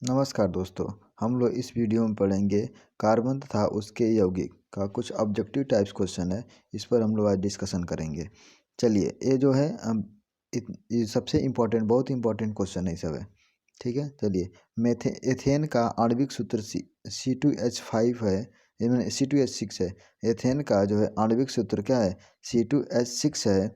नमस्कार दोस्तों, हम लोग इस वीडियो में पढ़ेंगे कार्बन तथा उसके यौगिक का कुछ ऑब्जेक्टिव टाइप्स क्वेश्चन है। इस पर हम लोग आज डिस्कशन करेंगे। चलिए, ये जो है ये सबसे इम्पोर्टेंट, बहुत इंपॉर्टेंट क्वेश्चन है, ये सब है। ठीक है, चलिए। एथेन का आणविक सूत्र C2H5 है, मैंने C2H6 है। एथेन का जो है आणविक सूत्र क्या है? C2H6 है।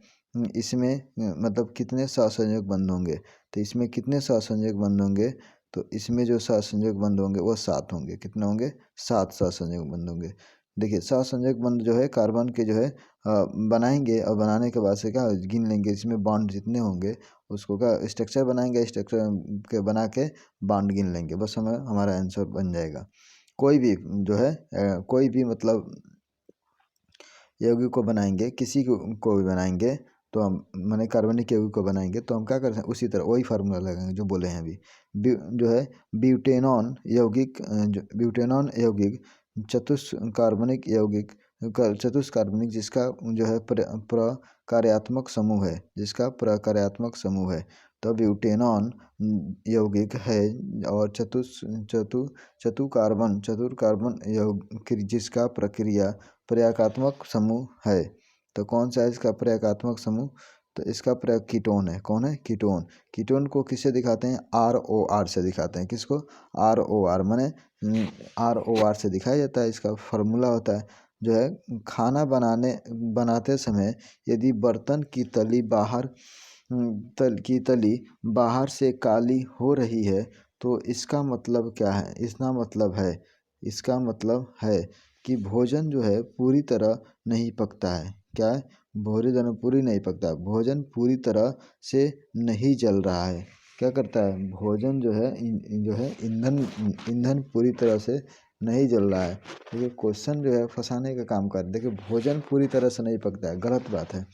इसमें मतलब कितने सहसंयोजक बंध होंगे? तो इसमें कितने सहसंयोजक बंध होंगे? तो इसमें जो सहसंयोजक बंध होंगे वो 7 होंगे। कितने होंगे? 7 सहसंयोजक बंध होंगे। देखिए, सहसंयोजक बंध जो है कार्बन के जो है बनाएंगे, और बनाने के बाद से क्या गिन लेंगे, इसमें बॉन्ड जितने होंगे उसको क्या स्ट्रक्चर बनाएंगे, स्ट्रक्चर के बना के बॉन्ड गिन लेंगे, बस हमें हमारा आंसर बन जाएगा। कोई भी जो है कोई भी मतलब यौगिक को बनाएंगे, किसी को भी बनाएंगे, तो हम माने कार्बनिक यौगिक को बनाएंगे तो हम क्या कर सकते हैं, उसी तरह वही फार्मूला लगाएंगे जो बोले हैं अभी। जो है ब्यूटेनॉन यौगिक, जो ब्यूटेनॉन यौगिक चतुष्कार्बनिक यौगिक, चतुष्कार्बनिक जिसका जो है प्रकार्यात्मक समूह है, जिसका प्रकार्यात्मक समूह है, तो ब्यूटेनॉन यौगिक है। और चतुर्कार्बन यौगिक जिसका प्रक्रिया प्रयागात्मक समूह है। तो कौन सा है इसका प्रयागात्मक समूह? तो इसका प्रयोग कीटोन है। कौन है? कीटोन। कीटोन को किससे दिखाते हैं? ROR से दिखाते हैं। किसको? ROR माने ROR से दिखाया जाता है। इसका फार्मूला होता है जो है खाना बनाते समय यदि बर्तन की तली बाहर से काली हो रही है तो इसका मतलब क्या है? इसका मतलब है कि भोजन जो है पूरी तरह नहीं पकता है। क्या है? भोजन पूरी नहीं पकता, भोजन पूरी तरह से नहीं जल रहा है। क्या करता है? भोजन जो है ईंधन पूरी तरह से नहीं जल रहा है। देखिए, क्वेश्चन जो है फंसाने का काम कर रहा है। देखिए, भोजन पूरी तरह से नहीं पकता है, गलत बात है।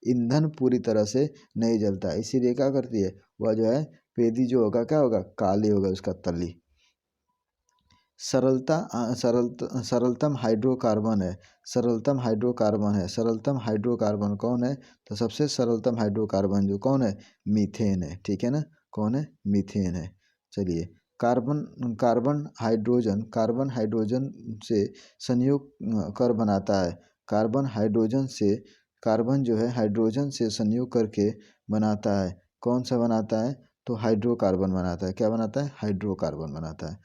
ईंधन पूरी तरह से नहीं जलता है, इसीलिए क्या करती है वह जो है पेदी जो होगा क्या होगा? काली होगा उसका तली। सरलतम हाइड्रोकार्बन है। सरलतम हाइड्रोकार्बन कौन है? तो सबसे सरलतम हाइड्रोकार्बन जो कौन है? मीथेन है। ठीक है ना? कौन है? मीथेन है। चलिए, कार्बन हाइड्रोजन से संयोग कर बनाता है। कार्बन जो है हाइड्रोजन से संयोग करके बनाता है। कौन सा बनाता है? तो हाइड्रोकार्बन बनाता है। क्या बनाता है? हाइड्रोकार्बन बनाता है।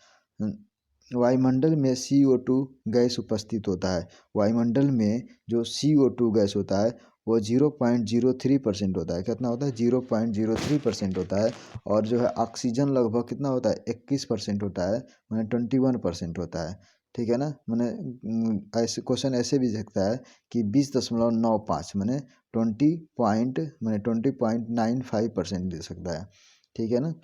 वायुमंडल में CO2 गैस उपस्थित होता है। वायुमंडल में जो CO2 गैस होता है वो 0.03% होता है। कितना होता है? 0.03% होता है। और जो है ऑक्सीजन लगभग कितना होता है? 21% होता है, मैंने 21% होता है। ठीक है ना? मैंने ऐसे क्वेश्चन ऐसे भी सकता है कि 20.95 मैंने 20.95% दे सकता है। ठीक है ना?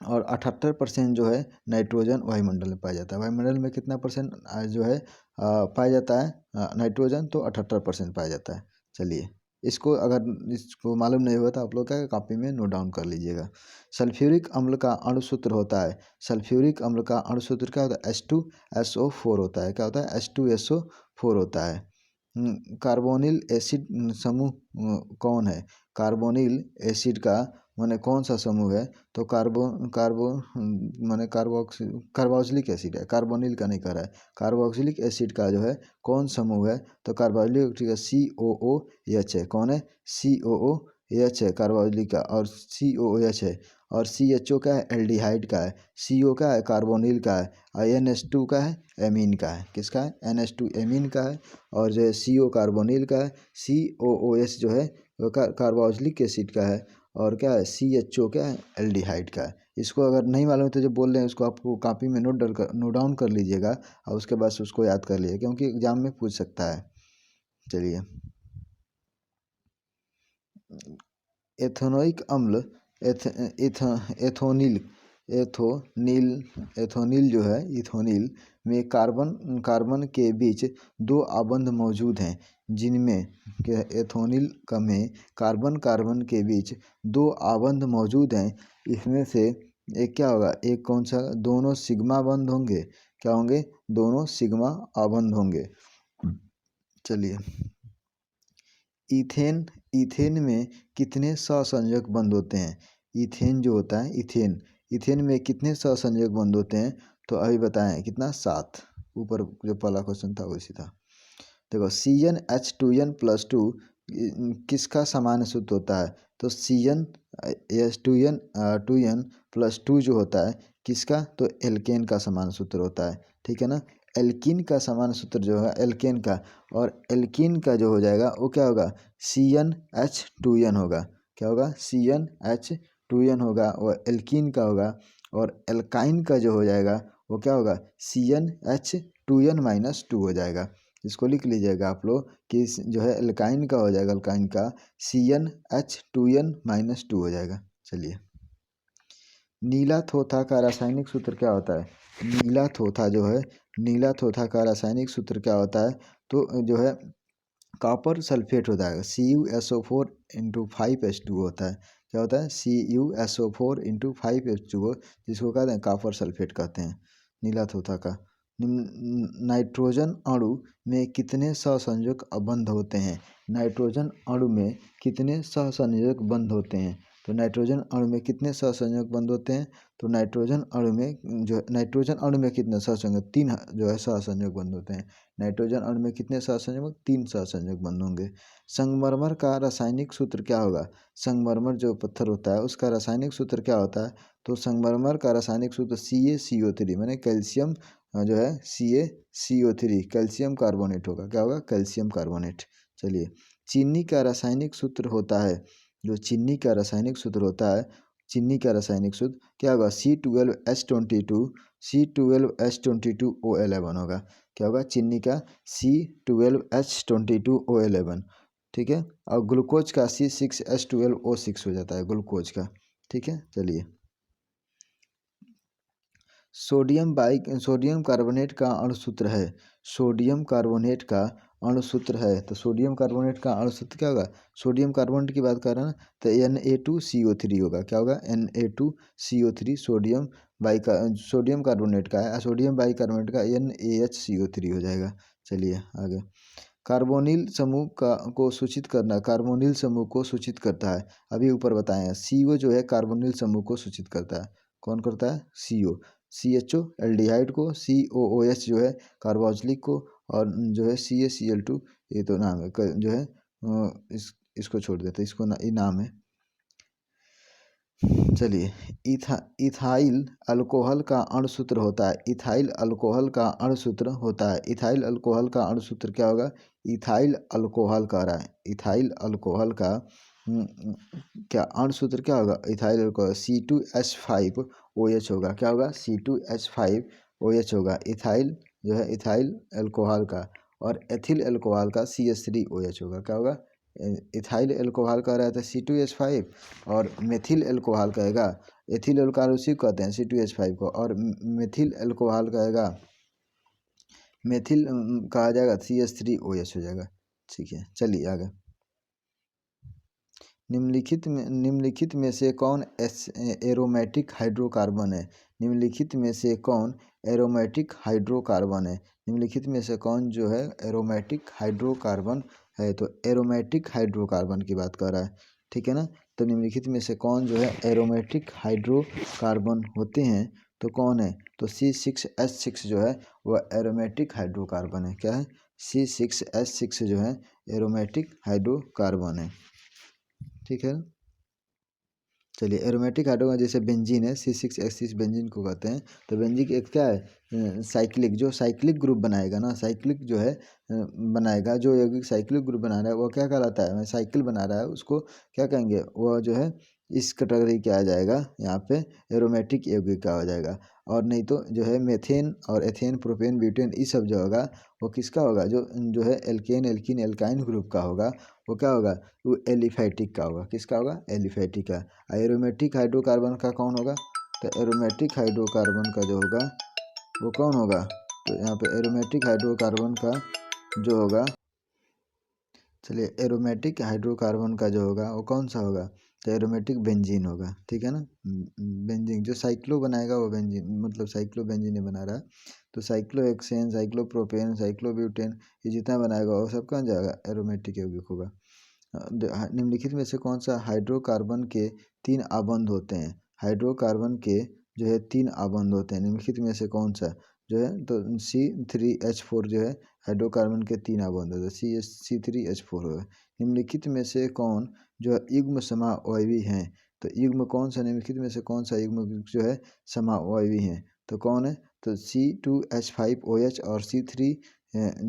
और 78% जो है नाइट्रोजन वायुमंडल में पाया जाता है। वायुमंडल में कितना परसेंट जो है पाया जाता है नाइट्रोजन? तो 78% पाया जाता है। चलिए, इसको मालूम नहीं हुआ तो आप लोग क्या कॉपी में नोट डाउन कर लीजिएगा। सल्फ्यूरिक अम्ल का अणुसूत्र होता है। सल्फ्यूरिक अम्ल का अणुसूत्र क्या होता है? H2SO4 होता है। क्या होता है? H2SO4 होता है। कार्बोनिल एसिड समूह कौन है? कार्बोनिल एसिड का माने कौन सा समूह है? तो माने कार्बोक्सिलिक एसिड है। कार्बोनिल का नहीं कह रहा है। कार्बोक्सिलिक एसिड का जो है कौन समूह है? तो कार्बोक्सिलिक का COOH है। कौन है? COOH है कार्बोक्सिलिक का, और COOH है। और CHO क्या है? एल्डिहाइड का है। CO का है? कार्बोनिल का है। और NH2 का है? एमीन का है। किसका है? NH2 एमीन का है। और जो है CO कार्बोनिल का है। COOH जो है वो कार्बोक्सिलिक एसिड का है। और क्या है? CHO क्या है? एल्डिहाइड का है। इसको अगर नहीं मालूम तो जो बोल रहे हैं उसको आपको कॉपी में नोट डाउन कर लीजिएगा, और उसके बाद उसको याद कर लीजिएगा, क्योंकि एग्जाम में पूछ सकता है। चलिए, एथेनोइक अम्ल एथोनिल एथोनिल एथोनिल जो है इथोनिल में कार्बन के बीच दो आबंध मौजूद हैं, जिनमें एथोनिल में कार्बन के बीच दो आबंध मौजूद हैं। इसमें से एक क्या होगा? एक कौन सा? दोनों सिग्मा बंध होंगे। क्या होंगे? दोनों सिग्मा आबंध होंगे। चलिए, इथेन में कितने सहसंयोजक बंध होते हैं? इथेन जो होता है, इथेन इथेन में कितने सहसंयोजक बंध होते हैं? तो अभी बताएं कितना, 7। ऊपर जो पहला क्वेश्चन था वैसी था। देखो CnH2n+2 किसका सामान्य सूत्र होता है? तो CnH2n+2 जो होता है किसका? तो एल्केन का समान सूत्र होता है, ठीक है ना। एल्कीन का समान सूत्र जो है एल्केन का, और एल्कीन का जो हो जाएगा वो क्या होगा? CnH2n होगा। क्या होगा? CnH2n होगा, और एल्कीन का होगा। और एल्काइन का जो हो जाएगा वो क्या होगा? CnH2n-2 हो जाएगा। इसको लिख लीजिएगा आप लोग कि जो है एल्काइन का हो जाएगा, एल्काइन का CnH2n-2 हो जाएगा। चलिए, नीला थोथा का रासायनिक सूत्र क्या होता है? नीला थोथा जो है, नीला थोथा का रासायनिक सूत्र क्या होता है? तो जो है कॉपर सल्फेट होता है, CuSO4 × 5H2 होता है। क्या होता है? CuSO4 × 5H2, जिसको कहते हैं कॉपर सल्फेट कहते हैं, नीला थोथा का। नाइट्रोजन अणु में कितने सहसंयोजक बंध होते हैं? नाइट्रोजन अणु में कितने सहसंयोजक बंध होते हैं? तो नाइट्रोजन अणु में कितने सहसंयोजक बंध होते हैं? तो नाइट्रोजन अणु में कितने सहसंयोजक? 3 जो है सहसंयोजक बंध होते हैं। नाइट्रोजन अणु में कितने सहसंयोजक? 3 सहसंयोजक बंध होंगे। संगमरमर का रासायनिक सूत्र क्या होगा? संगमरमर जो पत्थर होता है उसका रासायनिक सूत्र क्या होता है? तो संगमरमर का रासायनिक सूत्र CaCO3 माने कैल्शियम जो है CaCO3 कैल्शियम कार्बोनेट होगा। क्या होगा? Calcium carbonate. चलिए, चीनी का रासायनिक सूत्र होता है, जो चीनी का रासायनिक सूत्र होता है, चीनी का रासायनिक सूत्र क्या होगा? C12H22O11 होगा। क्या होगा? चीनी का C12H22O11, ठीक है। और ग्लूकोज का C6H12O6 हो जाता है, ग्लूकोज का, ठीक है। चलिए, सोडियम कार्बोनेट का अणुसूत्र है, सोडियम कार्बोनेट का अणुसूत्र है। तो सोडियम कार्बोनेट का अणुसूत्र क्या होगा? सोडियम कार्बोनेट की बात कर रहे हैं ना, तो Na2CO3 होगा। क्या होगा? Na2CO3 सोडियम कार्बोनेट का है, सोडियम बाइकार्बोनेट का NaHCO3 हो जाएगा। चलिए आगे, कार्बोनिल समूह को सूचित करना, कार्बोनिल समूह को सूचित करता है। अभी ऊपर बताए CO जो है कार्बोनिल समूह को सूचित करता है। कौन करता है? CO। CHO एल्डिहाइड को, COOH जो है कार्बोक्सिलिक को, और जो है CaCl2 ये तो नाम है जो है इसको छोड़ देते, इसको ये नाम है। चलिए, इथाइल अल्कोहल का अणुसूत्र होता है, इथाइल अल्कोहल का अणुसूत्र होता है। इथाइल अल्कोहल का अणुसूत्र क्या होगा? इथाइल अल्कोहल कह रहा है, इथाइल अल्कोहल का क्या अणुसूत्र क्या होगा? इथाइल अल्कोहल C2H5OH होगा। क्या होगा? C2H5OH होगा। इथाइल जो है इथाइल अल्कोहल का, और एथिल अल्कोहल का CH3OH होगा। क्या होगा? इथाइल अल्कोहल का रहता है C2H5, और मेथिल अल्कोहल कहेगा, एथिल अल्कोहल उसी को कहते हैं C2H5 को, और मेथिल अल्कोहल कहेगा, मेथिल कहा जाएगा CH3OH हो जाएगा। ठीक है, चलिए आगे, निम्नलिखित में से कौन एरोमेटिक हाइड्रोकार्बन है? निम्नलिखित में से कौन एरोमेटिक हाइड्रोकार्बन है? निम्नलिखित में से कौन जो है एरोमेटिक हाइड्रोकार्बन है? तो एरोमेटिक हाइड्रोकार्बन की बात कर रहा है, ठीक है ना। तो निम्नलिखित में से कौन जो है एरोमेटिक हाइड्रोकार्बन होते हैं? तो कौन है? तो C6H6 जो है वह एरोमेटिक हाइड्रोकार्बन है। क्या है? C6H6 जो है एरोमेटिक हाइड्रोकार्बन है, ठीक है। चलिए, एरोमेटिक हाइड्रोकार्बन जैसे बेंजीन है, C6H6 बेंजीन को कहते हैं। तो बेंजीन एक क्या है? साइक्लिक, जो साइक्लिक ग्रुप बनाएगा ना, साइक्लिक जो है बनाएगा, जो यौगिक साइक्लिक ग्रुप बना रहा है वो क्या कहलाता है? साइकिल बना रहा है उसको क्या कहेंगे? वह जो है इस कैटेगरी क्या आ जाएगा यहाँ पे? एरोमेटिक यौगिक का हो जाएगा। और नहीं तो जो है मेथेन और एथेन, प्रोपेन, ब्यूटेन, ये सब जो होगा वो किसका होगा? जो है एल्केन, एल्कीन, एल्काइन ग्रुप का होगा, वो क्या होगा? वो एलिफैटिक का होगा। किसका होगा? एलिफैटिक का। एरोमेटिक हाइड्रोकार्बन का कौन होगा? तो एरोमेटिक हाइड्रोकार्बन का जो होगा वो कौन होगा? तो यहाँ पे एरोमेटिक हाइड्रोकार्बन का जो होगा, चलिए, एरोमेटिक हाइड्रोकार्बन का जो होगा वो कौन सा होगा? तो एरोमेटिक बेंजीन होगा, ठीक है ना। बेंजीन जो साइक्लो बनाएगा वो बेंजीन, मतलब साइक्लो बेंजीन बना रहा है। तो साइक्लोहेक्सेन, साइक्लोप्रोपेन, साइक्लोब्यूटेन, ये जितना बनाएगा वो सब कौन जाएगा? एरोमेटिक यौगिक होगा। निम्नलिखित में से कौन सा हाइड्रोकार्बन के 3 आबंध होते हैं? हाइड्रोकार्बन के जो है 3 आबंध होते हैं, निम्नलिखित में से कौन सा जो है, तो C3H4 जो है हाइड्रोकार्बन के 3 आबंध होते हैं, C3H4 है। निम्नलिखित में से कौन जो है युग्म समावयवी हैं, तो युग्म कौन सा, निम्नलिखित में से कौन सा युग्म जो है समावयवी हैं, तो कौन है, तो C2H5OH और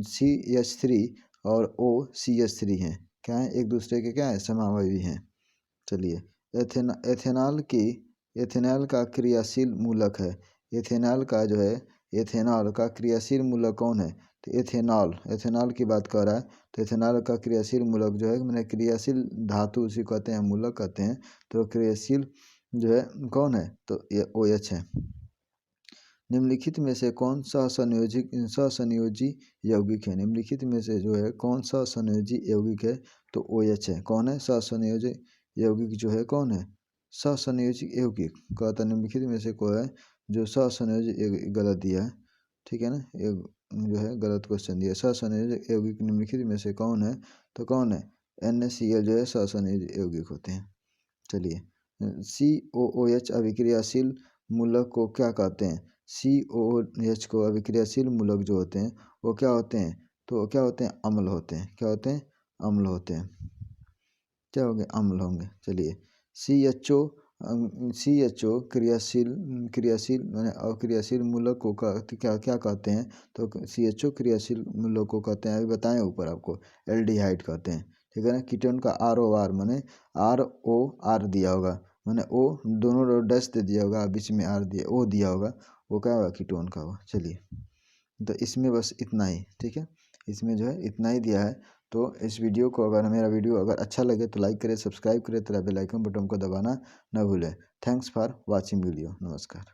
CH3 और OCH3 हैं, क्या है, एक दूसरे के क्या है, समावयवी हैं। चलिए, एथेनॉल का क्रियाशील मूलक है, एथेनॉल का जो है, एथेनॉल का क्रियाशील मूलक कौन है, तो एथेनॉल की बात कर रहा है, तो एथेनॉल का क्रियाशील मूलक जो है, मैंने क्रियाशील धातु उसी कहते हैं, मूलक कहते हैं, तो क्रियाशील जो है कौन है, तो ये OH है। निम्नलिखित में से कौन सा सहसंयोजी यौगिक है, निम्नलिखित में से जो है कौन सा संयोजी यौगिक है, तो OH है। कौन है सहसंयोजी यौगिक जो है, कौन है सहसंयोजी यौगिक, कहता निम्नलिखित में से कोई है जो सहसंयोजी, गलत दिया है, ठीक है ना, ये जो है गलत क्वेश्चन दिया। सहसंयोजी यौगिक निम्नलिखित में से कौन है, तो कौन है, NaCl जो है सहसंयोजी यौगिक होते हैं। चलिए, COOH अभिक्रियाशील मूलक को क्या कहते हैं, COOH को अभिक्रियाशील मूलक जो होते हैं वो क्या होते हैं, तो क्या होते हैं, अम्ल होते हैं, क्या होते हैं, अम्ल होते हैं, क्या होंगे, अम्ल होंगे। चलिए, CHO क्रियाशील मैंने अक्रियाशील मूलक को क्या क्या कहते हैं, तो CHO क्रियाशील मूलक को कहते हैं, अभी बताएं ऊपर आपको, एल्डिहाइड कहते हैं, ठीक है ना। कीटोन का ROR माने ROR दिया होगा, मैंने O दोनों डैश दे दिया होगा, बीच में R दिया, O दिया होगा, वो क्या होगा, कीटोन का होगा। चलिए, तो इसमें बस इतना ही, ठीक है, इसमें जो है इतना ही दिया है। तो इस वीडियो को, अगर मेरा वीडियो अगर अच्छा लगे तो लाइक करें, सब्सक्राइब करें, तरह बेल आइकन बटन को दबाना न भूलें। थैंक्स फॉर वॉचिंग वीडियो, नमस्कार।